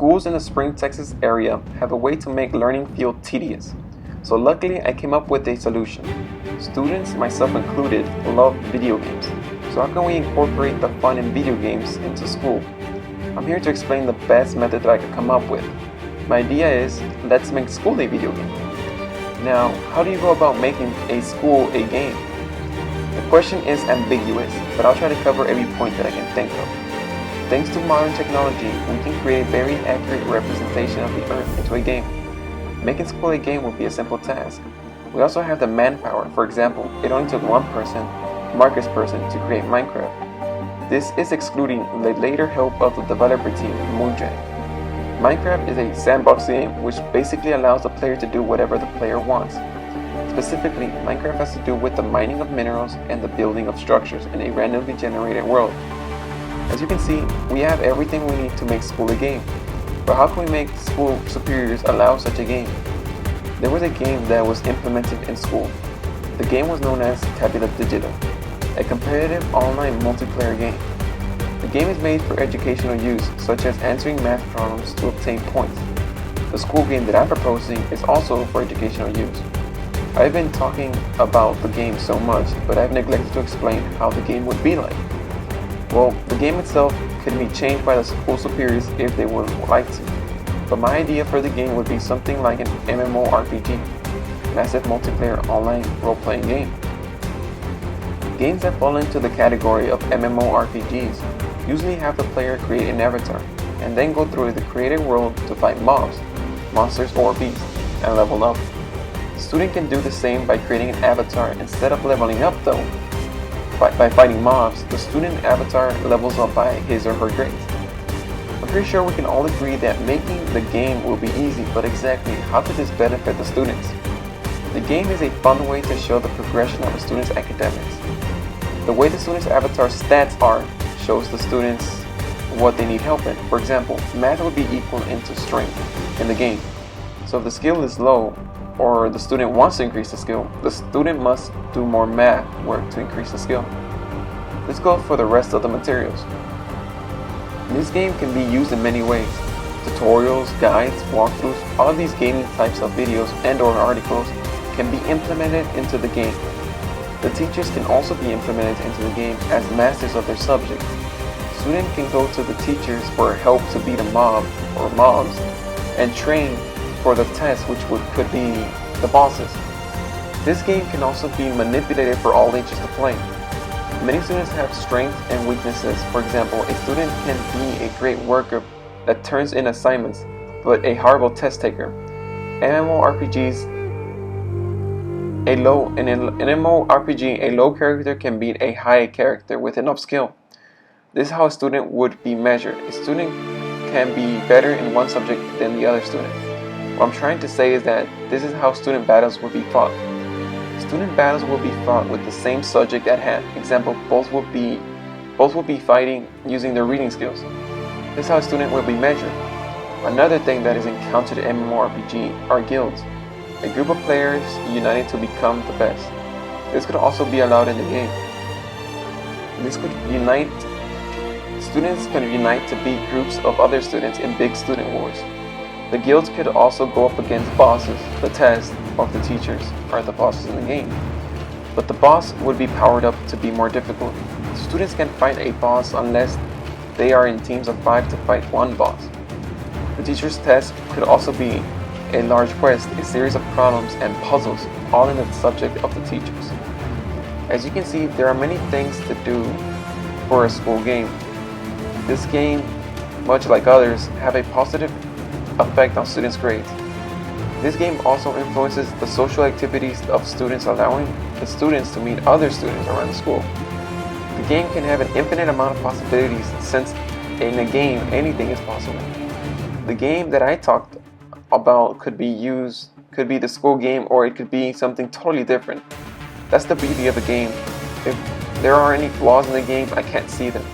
Schools in the Spring, Texas area have a way to make learning feel tedious. So luckily I came up with a solution. Students, myself included, love video games. So how can we incorporate the fun in video games into school? I'm here to explain the best method that I could come up with. My idea is, let's make school a video game. Now, how do you go about making a school a game? The question is ambiguous, but I'll try to cover every point that I can think of. Thanks to modern technology, we can create a very accurate representation of the Earth into a game. Making school a game would be a simple task. We also have the manpower. For example, it only took one person, Marcus Persson, to create Minecraft. This is excluding the later help of the developer team, Mojang. Minecraft is a sandbox game which basically allows the player to do whatever the player wants. Specifically, Minecraft has to do with the mining of minerals and the building of structures in a randomly generated world. As you can see, we have everything we need to make school a game. But how can we make school superiors allow such a game? There was a game that was implemented in school. The game was known as Tabula Digital, a competitive online multiplayer game. The game is made for educational use, such as answering math problems to obtain points. The school game that I'm proposing is also for educational use. I've been talking about the game so much, but I've neglected to explain how the game would be like. Well, the game itself could be changed by the school superiors if they would like to. But my idea for the game would be something like an MMORPG, massive multiplayer online role-playing game. Games that fall into the category of MMORPGs usually have the player create an avatar and then go through the created world to fight mobs, monsters or beasts, and level up. The student can do the same by creating an avatar instead of leveling up though. By fighting mobs, the student avatar levels up by his or her grades. I'm pretty sure we can all agree that making the game will be easy, but exactly how could this benefit the students? The game is a fun way to show the progression of a student's academics. The way the student's avatar stats are shows the students what they need help in. For example, math would be equal into strength in the game. So if the skill is low, or the student wants to increase the skill, the student must do more math work to increase the skill. Let's go for the rest of the materials. This game can be used in many ways. Tutorials, guides, walkthroughs, all of these gaming types of videos and or articles can be implemented into the game. The teachers can also be implemented into the game as masters of their subject. Students can go to the teachers for help to beat a mob or mobs and train for the test, which could be the bosses. This game can also be manipulated for all ages to play. Many students have strengths and weaknesses. For example, a student can be a great worker that turns in assignments, but a horrible test taker. In an MMORPG, a low character can beat a high character with enough skill. This is how a student would be measured. A student can be better in one subject than the other student. What I'm trying to say is that this is how student battles will be fought. Student battles will be fought with the same subject at hand. Example, both will be fighting using their reading skills. This is how a student will be measured. Another thing that is encountered in MMORPG are guilds, a group of players united to become the best. This could also be allowed in the game. Students can unite to beat groups of other students in big student wars. The guilds could also go up against bosses. The test of the teachers are the bosses in the game. But the boss would be powered up to be more difficult. Students can fight a boss unless they are in teams of 5 to fight one boss. The teacher's test could also be a large quest, a series of problems and puzzles, all in the subject of the teachers. As you can see, there are many things to do for a school game. This game, much like others, have a positive effect on students' grades. This game also influences the social activities of students, allowing the students to meet other students around the school. The game can have an infinite amount of possibilities, since in a game anything is possible. The game that I talked about could be the school game, or it could be something totally different. That's the beauty of the game. If there are any flaws in the game, I can't see them.